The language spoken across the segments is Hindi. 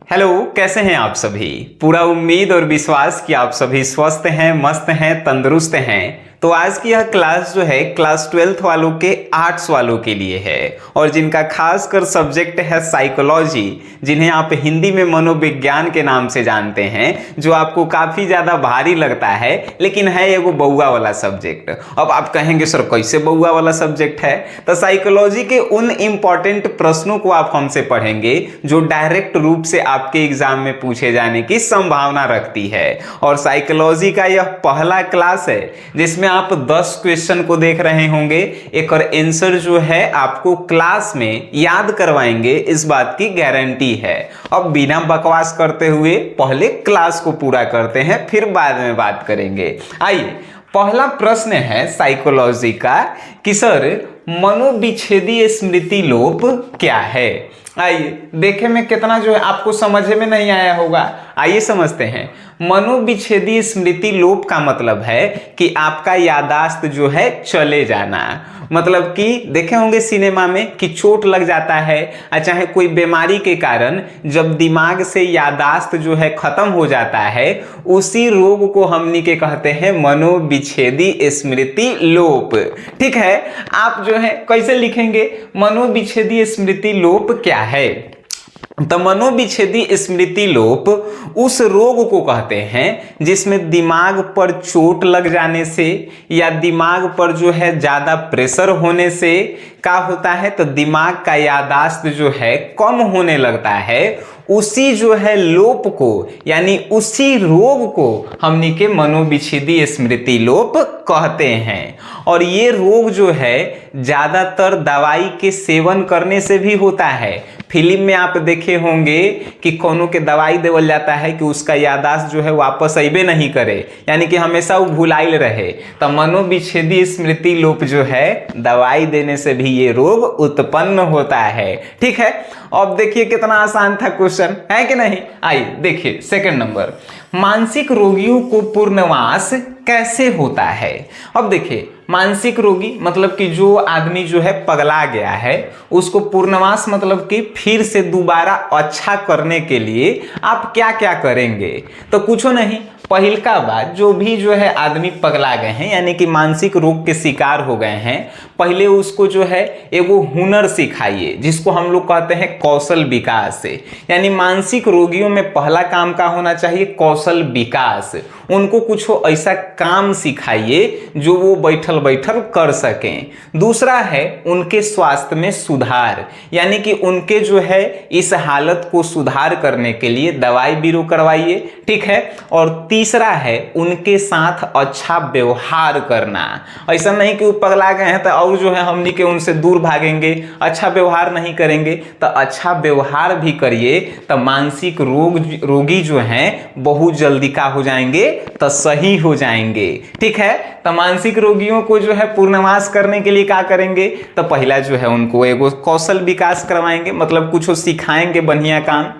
हेलो, कैसे हैं आप सभी। पूरा उम्मीद और विश्वास कि आप सभी स्वस्थ हैं, मस्त हैं, तंदुरुस्त हैं। तो आज की यह क्लास जो है क्लास 12th वालों के आर्ट्स वालों के लिए है और जिनका खासकर सब्जेक्ट है साइकोलॉजी, जिन्हें आप हिंदी में मनोविज्ञान के नाम से जानते हैं, जो आपको काफ़ी ज़्यादा भारी लगता है लेकिन है एगो बउआ वाला सब्जेक्ट। अब आप कहेंगे सर कैसे बउआ वाला सब्जेक्ट है, तो साइकोलॉजी के उन इम्पॉर्टेंट प्रश्नों को आप हमसे पढ़ेंगे जो डायरेक्ट रूप से आपके एग्जाम में पूछे जाने की संभावना रखती है। और साइकोलॉजी का यह पहला क्लास है जिसमें आप 10 क्वेश्चन को देख रहे होंगे, एक और आंसर जो है आपको क्लास में याद करवाएंगे, इस बात की गारंटी है। अब बिना बकवास करते हुए पहले क्लास को पूरा करते हैं, फिर बाद में बात करेंगे। आइए, पहला प्रश्न है साइकोलॉजी का कि सर मनोविच्छेदी स्मृति लोप क्या है। आइए देखें में कितना जो है आपको समझ में नहीं आया होगा। आइए समझते हैं। मनोविच्छेदी स्मृति लोप का मतलब है कि आपका याददाश्त जो है चले जाना। मतलब कि देखे होंगे सिनेमा में कि चोट लग जाता है चाहे कोई बीमारी के कारण जब दिमाग से याददाश्त जो है खत्म हो जाता है, उसी रोग को हमनी के कहते हैं मनोविच्छेदी स्मृति लोप। ठीक है, आप जो है कैसे लिखेंगे मनोविच्छेदी स्मृति लोप क्या है। तो मनोविच्छेदी स्मृति लोप उस रोग को कहते हैं जिसमें दिमाग पर चोट लग जाने से या दिमाग पर जो है ज़्यादा प्रेशर होने से क्या होता है, तो दिमाग का याददाश्त जो है कम होने लगता है। उसी जो है लोप को यानी उसी रोग को हमनी के मनोविच्छेदी स्मृति लोप कहते हैं। और ये रोग जो है ज़्यादातर दवाई के सेवन करने से भी होता है। फिल्म में आप देखे होंगे कि कोनो के दवाई देवल जाता है कि उसका याददाश्त जो है वापस अबे नहीं करे, यानी कि हमेशा वो भुलाइल रहे। तो मनोविच्छेदी स्मृति लोप जो है दवाई देने से भी ये रोग उत्पन्न होता है। ठीक है, अब देखिए कितना आसान था क्वेश्चन, है कि नहीं। आइए देखिए सेकंड नंबर, मानसिक रोगियों को पूर्णवास कैसे होता है। अब देखिए मानसिक रोगी मतलब कि जो आदमी जो है पगला गया है, उसको पूर्णवास मतलब कि फिर से दोबारा अच्छा करने के लिए आप क्या क्या करेंगे। तो कुछ नहीं, पहिलका बात, जो भी जो है आदमी पगला गए हैं यानी कि मानसिक रोग के शिकार हो गए हैं, पहले उसको जो है एगो हुनर सिखाइए जिसको हम लोग कहते हैं कौशल विकास। यानी मानसिक रोगियों में पहला काम का होना चाहिए कौशल विकास। उनको कुछ ऐसा काम सिखाइए जो वो बैठल बैठल कर सकें। दूसरा है उनके स्वास्थ्य में सुधार, यानी कि उनके जो है इस हालत को सुधार करने के लिए दवाई बीरो करवाइए। ठीक है, और तीसरा है उनके साथ अच्छा व्यवहार करना। ऐसा नहीं कि वो पगला गए हैं तो और जो है हमनी के उनसे दूर भागेंगे, अच्छा व्यवहार नहीं करेंगे। तो अच्छा व्यवहार भी करिए, तो मानसिक रोगी जो हैं बहुत जल्दी का हो जाएंगे, तो सही हो जाएंगे। ठीक है, तो मानसिक रोगियों को जो है पूर्णवास करने के लिए क्या करेंगे, तो पहला जो है उनको एगो कौशल विकास करवाएंगे, मतलब कुछ सिखाएंगे बढ़िया काम।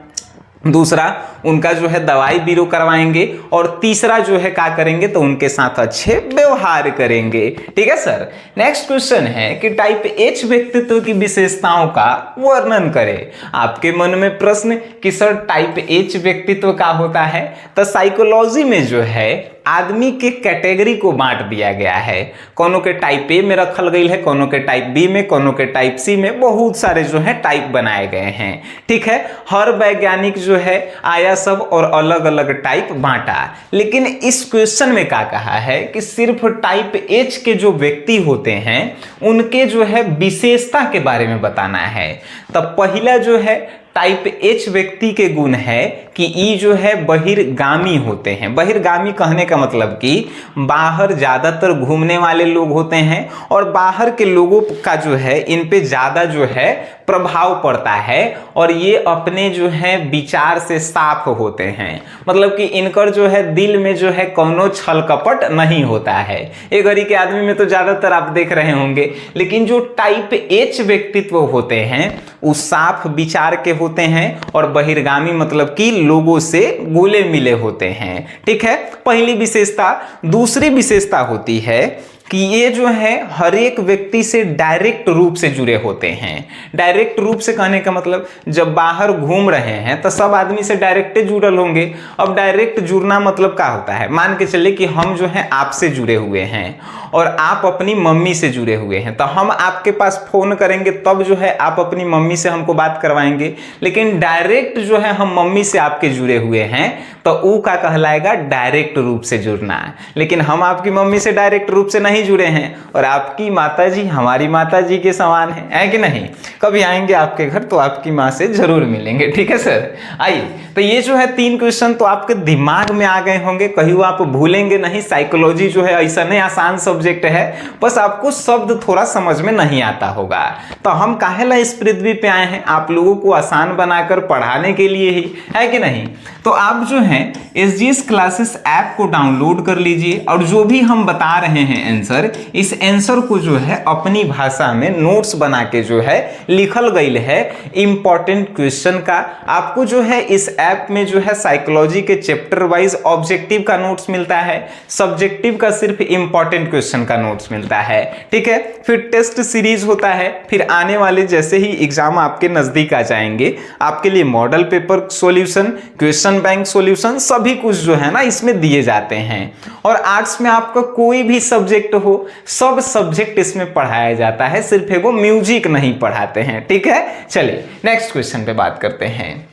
दूसरा उनका जो है दवाई बीरो करवाएंगे और तीसरा जो है क्या करेंगे, तो उनके साथ अच्छे व्यवहार करेंगे। ठीक है सर। नेक्स्ट क्वेश्चन है कि टाइप एच व्यक्तित्व की विशेषताओं का वर्णन करें। आपके मन में प्रश्न कि सर टाइप एच व्यक्तित्व का होता है, तो साइकोलॉजी में जो है आदमी के कैटेगरी को बांट दिया गया है। कोनो के टाइप ए में रखल गई है, कोनो के टाइप बी में, कोनो के टाइप सी में, बहुत सारे जो है टाइप बनाए गए हैं। ठीक है, हर वैज्ञानिक जो है आया सब और अलग अलग टाइप बांटा, लेकिन इस क्वेश्चन में क्या कहा है कि सिर्फ टाइप एच के जो व्यक्ति होते हैं उनके जो है विशेषता के बारे में बताना है। तब पहला जो है टाइप एच व्यक्ति के गुण है कि ई जो है बहिर्गामी होते हैं। बहिर्गामी कहने का मतलब कि बाहर ज़्यादातर घूमने वाले लोग होते हैं और बाहर के लोगों का जो है इन पे ज़्यादा जो है प्रभाव पड़ता है और ये अपने जो है विचार से साफ होते हैं। मतलब कि इनकर जो है दिल में जो है कोनो छल कपट नहीं होता है। एक घड़ी के आदमी में तो ज़्यादातर आप देख रहे होंगे, लेकिन जो टाइप एच व्यक्तित्व होते हैं वो साफ विचार के होते हैं और बहिर्गामी मतलब कि लोगों से घुले मिले होते हैं। ठीक है, पहली विशेषता। दूसरी विशेषता होती है कि ये जो है हर एक व्यक्ति से डायरेक्ट रूप से जुड़े होते हैं। डायरेक्ट रूप से कहने का मतलब जब बाहर घूम रहे हैं तो सब आदमी से डायरेक्ट जुड़ल होंगे। अब डायरेक्ट जुड़ना मतलब क्या होता है, मान के चले कि हम जो है आपसे जुड़े हुए हैं और आप अपनी मम्मी से जुड़े हुए हैं, तो हम आपके पास फोन करेंगे तब जो है आप अपनी मम्मी से हमको बात करवाएंगे। लेकिन डायरेक्ट जो है हम मम्मी से आपके जुड़े हुए हैं तो वो का कहलाएगा डायरेक्ट रूप से जुड़ना है। लेकिन हम आपकी मम्मी से डायरेक्ट रूप से नहीं जुड़े हैं और आपकी माताजी हमारी माताजी के समान है कि नहीं। कभी आएंगे आपके घर तो आपकी माँ से जरूर मिलेंगे, ठीक है सर। आइए, तो ये जो है 3 क्वेश्चन तो आपके दिमाग में आ गए होंगे, कहीं आप भूलेंगे नहीं। साइकोलॉजी जो है ऐसा नहीं आसान सब्जेक्ट है, बस आपको शब्द थोड़ा समझ में नहीं आता होगा। तो हम काहेला इस पृथ्वी पे आए हैं, आप लोगों को आसान बनाकर पढ़ाने के लिए ही, है कि नहीं। तो आप जो है SGS क्लासेस ऐप को डाउनलोड कर लीजिए और जो भी हम बता रहे हैं आंसर, इस आंसर को जो है अपनी भाषा में नोट्स बना के जो है लिखल गई है इंपॉर्टेंट क्वेश्चन का। आपको जो है इस ऐप में जो है साइकोलॉजी के चैप्टर वाइज ऑब्जेक्टिव का नोट्स मिलता है, सब्जेक्टिव का सिर्फ इंपॉर्टेंट क्वेश्चन का नोट्स मिलता है, ठीक है। फिर टेस्ट सीरीज होता है, फिर आने वाले जैसे ही एग्जाम आपके नजदीक आ जाएंगे आपके लिए model paper solution, question bank solution सभी कुछ जो है ना इसमें दिए जाते हैं। और आर्ट्स में आपका कोई भी सब्जेक्ट हो, सब सब्जेक्ट इसमें पढ़ाया जाता है, सिर्फ एगो म्यूजिक नहीं पढ़ाते हैं, ठीक है। चलिए नेक्स्ट क्वेश्चन पे बात करते हैं।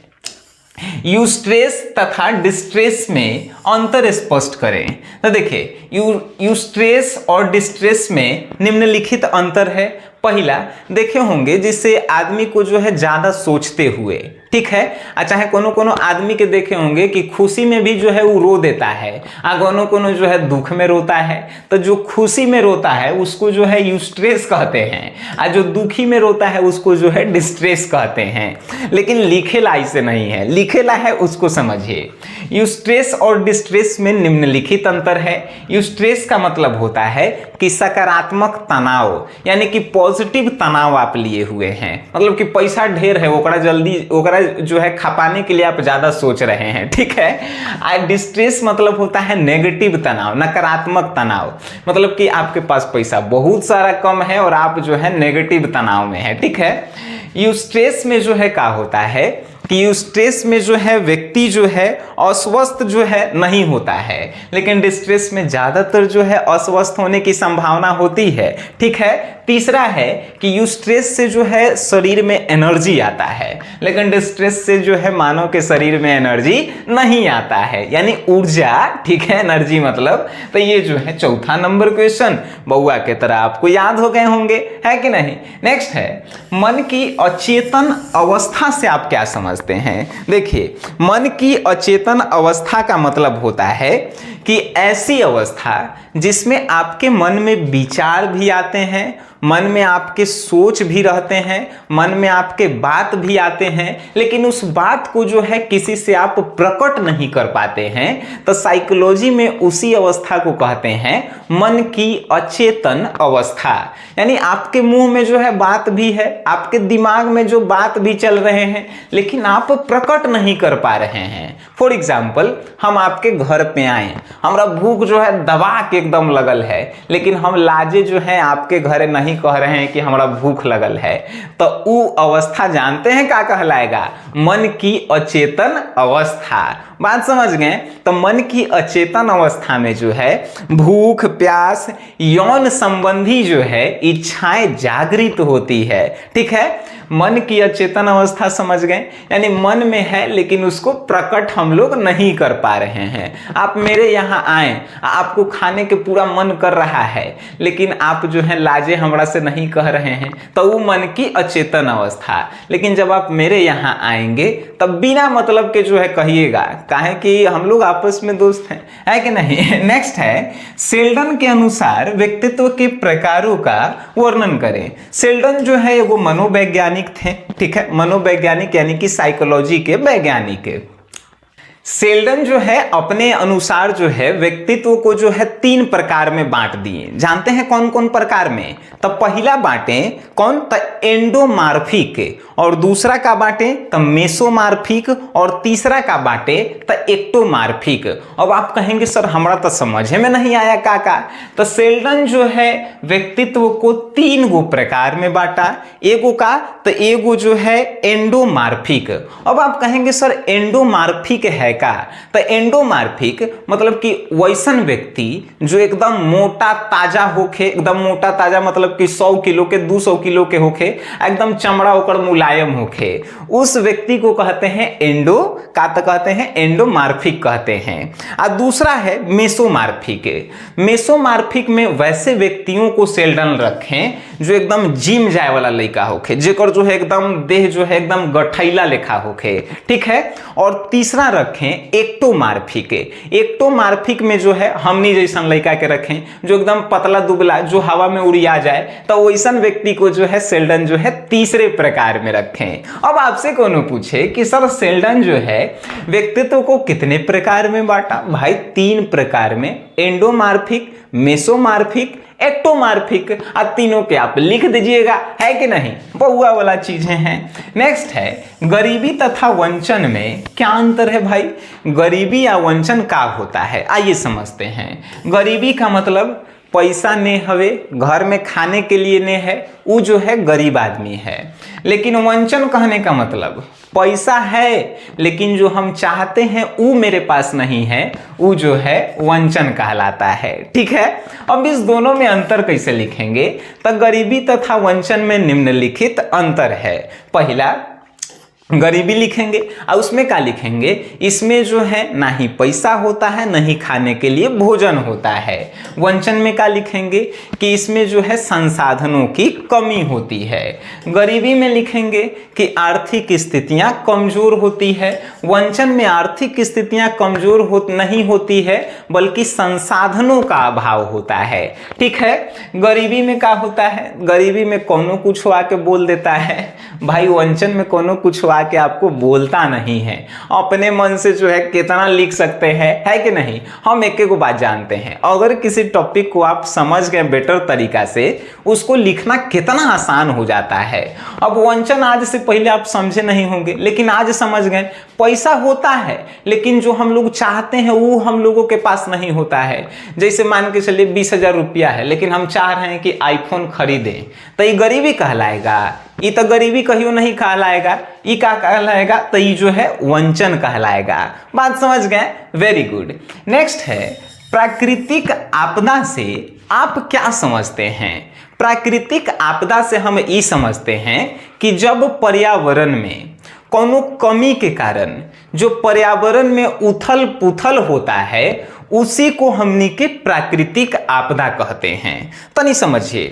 यूस्ट्रेस तथा डिस्ट्रेस में अंतर स्पष्ट करें। तो देखिए यूस्ट्रेस और डिस्ट्रेस में निम्नलिखित अंतर है। पहला देखे होंगे जिससे आदमी को जो है ज्यादा सोचते हुए, ठीक है। अच्छा है, कोनो आदमी के देखे होंगे कि खुशी में भी जो है वो रो देता है, कोनो जो है दुख में रोता है। तो जो खुशी में रोता है उसको जो है यूस्ट्रेस कहते हैं, और जो दुखी में रोता है उसको जो है डिस्ट्रेस कहते हैं। लेकिन लिखेला ऐसे नहीं है, लिखेला है उसको समझिए। यूस्ट्रेस और डिस्ट्रेस में निम्नलिखित अंतर है। यूस्ट्रेस का मतलब होता है कि सकारात्मक तनाव, यानी कि पॉजिटिव तनाव आप लिए हुए हैं, मतलब कि पैसा ढेर है ओकरा जो है खपाने के लिए आप ज्यादा सोच रहे हैं, ठीक है। डिस्ट्रेस मतलब होता है नेगेटिव तनाव, नकारात्मक तनाव, मतलब कि आपके पास पैसा बहुत सारा कम है और आप जो है नेगेटिव तनाव में है, ठीक है। यूस्ट्रेस में जो है क्या होता है कि यूस्ट्रेस में जो है व्यक्ति जो है अस्वस्थ जो है नहीं होता है, लेकिन डिस्ट्रेस में ज्यादातर जो है अस्वस्थ होने की संभावना होती है, ठीक है। तीसरा है कि यूस्ट्रेस से जो है शरीर में एनर्जी आता है, लेकिन डिस्ट्रेस से जो है मानव के शरीर में एनर्जी नहीं आता है, यानी ऊर्जा, ठीक है, एनर्जी मतलब। तो ये जो है चौथा नंबर क्वेश्चन बउआ के तरह आपको याद हो गए होंगे, है कि नहीं। नेक्स्ट है मन की अचेतन अवस्था से आप क्या समझते हैं। देखिए मन की अचेतन अवस्था का मतलब होता है कि ऐसी अवस्था जिसमें आपके मन में विचार भी आते हैं, मन में आपके सोच भी रहते हैं, मन में आपके बात भी आते हैं, लेकिन उस बात को जो है किसी से आप प्रकट नहीं कर पाते हैं। तो साइकोलॉजी में उसी अवस्था को कहते हैं मन की अचेतन अवस्था। यानी आपके मुंह में जो है बात भी है, आपके दिमाग में जो बात भी चल रहे हैं, लेकिन आप प्रकट नहीं कर पा रहे हैं। फॉर एग्जाम्पल हम आपके घर पे आए, हमारा भूख जो है दबा के एकदम लगल है, लेकिन हम लाजे जो है आपके घर नहीं कह रहे हैं कि हमारा भूख लगल है। तो वो अवस्था जानते हैं क्या कहलाएगा, मन की अचेतन अवस्था। बात समझ गए। तो मन की अचेतन अवस्था में जो है भूख, प्यास, यौन संबंधी जो है इच्छाएं जागृत होती है, ठीक है। मन की अचेतन अवस्था समझ गए, यानी मन में है लेकिन उसको प्रकट हम लोग नहीं कर पा रहे हैं। आप मेरे यहाँ आए, आपको खाने के पूरा मन कर रहा है, लेकिन आप जो है लाजे हमरा से नहीं कह रहे हैं, तो वो मन की अचेतन अवस्था। लेकिन जब आप मेरे यहाँ आएंगे तब बिना मतलब के जो है कहिएगा, काहे कि हम लोग आपस में दोस्त हैं, है कि नहीं। नेक्स्ट है सेल्डन के अनुसार व्यक्तित्व के प्रकारों का वर्णन करें। सेल्डन जो है वो मनोवैज्ञानिक थे, ठीक है, मनोवैज्ञानिक यानी कि साइकोलॉजी के वैज्ञानिक। सेल्डन जो है अपने अनुसार जो है व्यक्तित्व को जो है 3 प्रकार में बांट दिए। जानते हैं कौन कौन प्रकार में? तो पहला बांटे कौन? तो एंडोमार्फिक, और दूसरा का बांटे तो मेसोमार्फिक, और तीसरा का बांटे तो एक्टोमार्फिक। अब आप कहेंगे सर हमरा तो समझ में नहीं आया का। तो सेल्डन जो है व्यक्तित्व को 3 गो प्रकार में बांटा। एगो का तो एगो जो है एंडोमार्फिक। अब आप कहेंगे सर एंडोमार्फिक है का? तो एंडोमार्फिक मतलब कि वैसन व्यक्ति जो एकदम मोटा ताजा होखे, एकदम मोटा ताजा मतलब कि 100 किलो के 200 किलो के होखे, एकदम चमड़ा ओकर मुलायम होखे, उस व्यक्ति को कहते हैं एंडो का, तो कहते हैं एंडोमार्फिक कहते हैं। और दूसरा है मेसोमार्फिक। मेसोमार्फिक में वैसे व्यक्तियों को सेल्डन रखें जो एकदम जिम जाए वाला लड़का होखे, जेकर जो है एकदम देह जो है एकदम गठैला लेखा होखे, ठीक है। और तीसरा रखें एक्टोमार्फिक। एक्टोमार्फिक में जो है हमनी जैसन लड़का के रखें जो एकदम पतला दुबला, जो हवा में उड़िया जाए, तो वैसन व्यक्ति को जो है सेल्डन जो है तीसरे प्रकार में रखें। अब आपसे कोनो पूछे कि सर सेल्डन जो है व्यक्तित्व को कितने प्रकार में बांटा? भाई 3 प्रकार में, एंडोमार्फिक, मेसोमार्फिक, एक्टोमार्फिक। तीनों के आप लिख दीजिएगा, है कि नहीं? बहुआ वाला चीजें हैं। नेक्स्ट है गरीबी तथा वंचन में क्या अंतर है भाई? गरीबी या वंचन का होता है, आइए समझते हैं। गरीबी का मतलब पैसा ने हवे, घर में खाने के लिए ने है, वो जो है गरीब आदमी है। लेकिन वंचन कहने का मतलब पैसा है लेकिन जो हम चाहते हैं वो मेरे पास नहीं है, वो जो है वंचन कहलाता है, ठीक है। अब इस दोनों में अंतर कैसे लिखेंगे? तो गरीबी तथा वंचन में निम्नलिखित अंतर है। पहला गरीबी लिखेंगे और उसमें क्या लिखेंगे? इसमें जो है ना ही पैसा होता है, ना ही खाने के लिए भोजन होता है। वंचन में क्या लिखेंगे? कि इसमें जो है संसाधनों की कमी होती है। गरीबी में लिखेंगे कि आर्थिक स्थितियां कमजोर होती है। वंचन में आर्थिक स्थितियां कमजोर नहीं होती है बल्कि संसाधनों का अभाव होता है, ठीक है। गरीबी में क्या होता है? गरीबी में कोनो कुछ आके बोल देता है भाई, वंचन में कोनो कुछ के आपको बोलता नहीं है। अपने मन से जो है कितना लिख सकते हैं, है कि नहीं? हम एक एक बात जानते हैं, अगर किसी टॉपिक को आप समझ गए बेटर तरीका से, उसको लिखना कितना आसान हो जाता है। अब वंचन आज से पहले आप समझे नहीं होंगे लेकिन आज समझ गए। पैसा होता है लेकिन जो हम लोग चाहते हैं वो हम लोगों के पास नहीं होता है। जैसे मान के चलिए 20,000 रुपया है लेकिन हम चाह रहे हैं कि आईफोन खरीदें, तो ये गरीबी कहलाएगा? ये तो गरीबी कहियो नहीं कहलाएगा। ये क्या कहलाएगा? तो ये जो है वंचन कहलाएगा। बात समझ गए? Very good. नेक्स्ट है प्राकृतिक आपदा से आप क्या समझते हैं? प्राकृतिक आपदा से हम ये समझते हैं कि जब पर्यावरण में कोनो कमी के कारण जो पर्यावरण में उथल पुथल होता है उसी को हमनी के प्राकृतिक आपदा कहते हैं। तनी समझिए,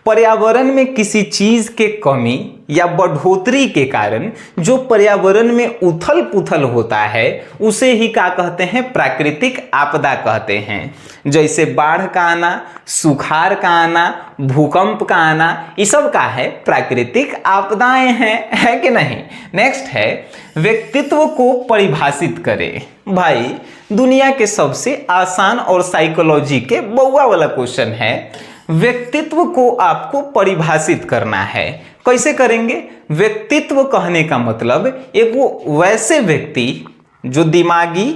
पर्यावरण में किसी चीज के कमी या बढ़ोतरी के कारण जो पर्यावरण में उथल पुथल होता है उसे ही क्या कहते हैं? प्राकृतिक आपदा कहते हैं। जैसे बाढ़ का आना, सुखाड़ का आना, भूकंप का आना, ये सब का है प्राकृतिक आपदाएं हैं, है कि नहीं? नेक्स्ट है व्यक्तित्व को परिभाषित करें। भाई दुनिया के सबसे आसान और साइकोलॉजी के बउआ वाला क्वेश्चन है। व्यक्तित्व को आपको परिभाषित करना है। कैसे करेंगे? व्यक्तित्व कहने का मतलब एक वो वैसे व्यक्ति जो दिमागी,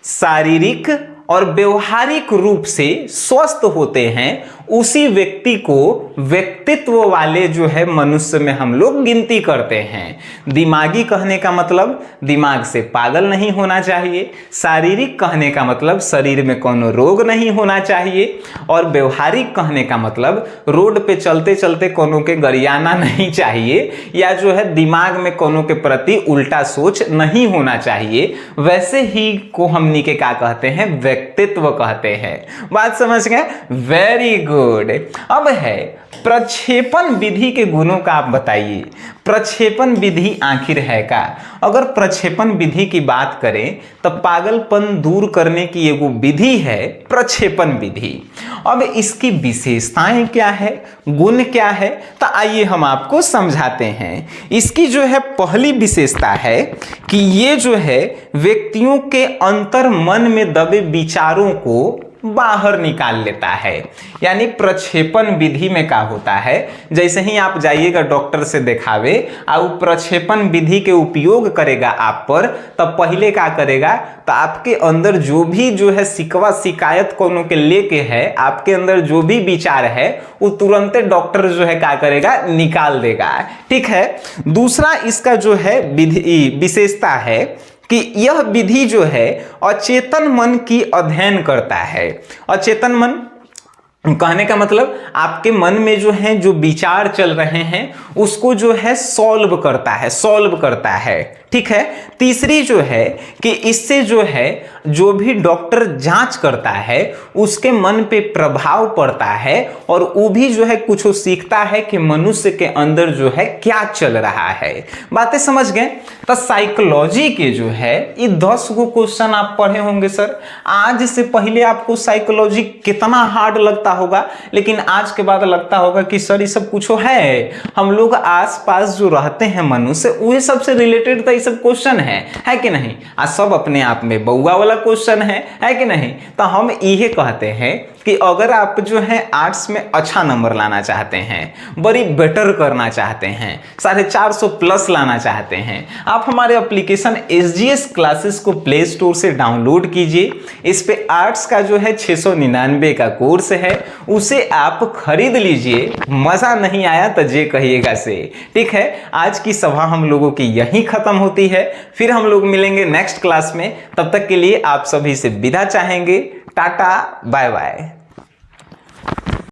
शारीरिक और व्यवहारिक रूप से स्वस्थ होते हैं, उसी व्यक्ति को व्यक्तित्व वाले जो है मनुष्य में हम लोग गिनती करते हैं। दिमागी कहने का मतलब दिमाग से पागल नहीं होना चाहिए। शारीरिक कहने का मतलब शरीर में कोनो रोग नहीं होना चाहिए। और व्यवहारिक कहने का मतलब रोड पे चलते चलते कोनो के गरियाना नहीं चाहिए, या जो है दिमाग में कोनो के प्रति उल्टा सोच नहीं होना चाहिए। वैसे ही को हमनी के क्या कहते हैं? व्यक्तित्व कहते हैं। बात समझ गए? Very good. अब है प्रक्षेपण विधि के गुणों का आप बताइए। प्रक्षेपण विधि आखिर है का? अगर प्रक्षेपण विधि की बात करें तो पागलपन दूर करने की एगो विधि है प्रक्षेपण विधि। अब इसकी विशेषताएं क्या है, गुण क्या है, तो आइए हम आपको समझाते हैं। इसकी जो है पहली विशेषता है कि ये जो है व्यक्तियों के अंतर मन में दबे विचारों को बाहर निकाल लेता है। यानी प्रक्षेपण विधि में क्या होता है, जैसे ही आप जाइएगा डॉक्टर से दिखावे और प्रक्षेपण विधि के उपयोग करेगा आप पर, तब पहले क्या करेगा, तो आपके अंदर जो भी जो है शिकवा शिकायत कोनो के लेके है, आपके अंदर जो भी विचार है वो तुरंत डॉक्टर जो है क्या करेगा, निकाल देगा। ठीक है। दूसरा इसका जो है विधि विशेषता है कि यह विधि जो है अचेतन मन की अध्ययन करता है। अचेतन मन कहने का मतलब आपके मन में जो है जो विचार चल रहे हैं उसको जो है सॉल्व करता है। ठीक है। तीसरी जो है कि इससे जो है जो भी डॉक्टर जांच करता है उसके मन पे प्रभाव पड़ता है और वो भी जो है कुछ सीखता है कि मनुष्य के अंदर जो है क्या चल रहा है। बातें समझ गए। तो साइकोलॉजी के जो है ये 10 गो क्वेश्चन आप पढ़े होंगे सर। आज से पहले आपको साइकोलॉजी कितना हार्ड लगता होगा, लेकिन आज के बाद लगता होगा कि सर ये सब कुछ है, हम लोग आसपास जो रहते हैं मनुष्य वही सबसे रिलेटेड तो सब क्वेश्चन है कि नहीं। आज सब अपने आप में बउआ वाला क्वेश्चन है कि नहीं। तो हम ये कहते हैं कि अगर आप जो है आर्ट्स में अच्छा नंबर लाना चाहते हैं, बड़ी बेटर करना चाहते हैं, 450 प्लस लाना चाहते हैं, आप हमारे एप्लीकेशन SGS क्लासेस को प्ले स्टोर से डाउनलोड कीजिए। इस पे आर्ट्स का जो है 699 का कोर्स है, उसे आप खरीद लीजिए। मजा नहीं आया तो जे कहिएगा से। ठीक है। आज की सभा हम लोगों की यहीं खत्म होती है, फिर हम लोग मिलेंगे नेक्स्ट क्लास में। तब तक के लिए आप सभी से विदा चाहेंगे। Tata bye bye.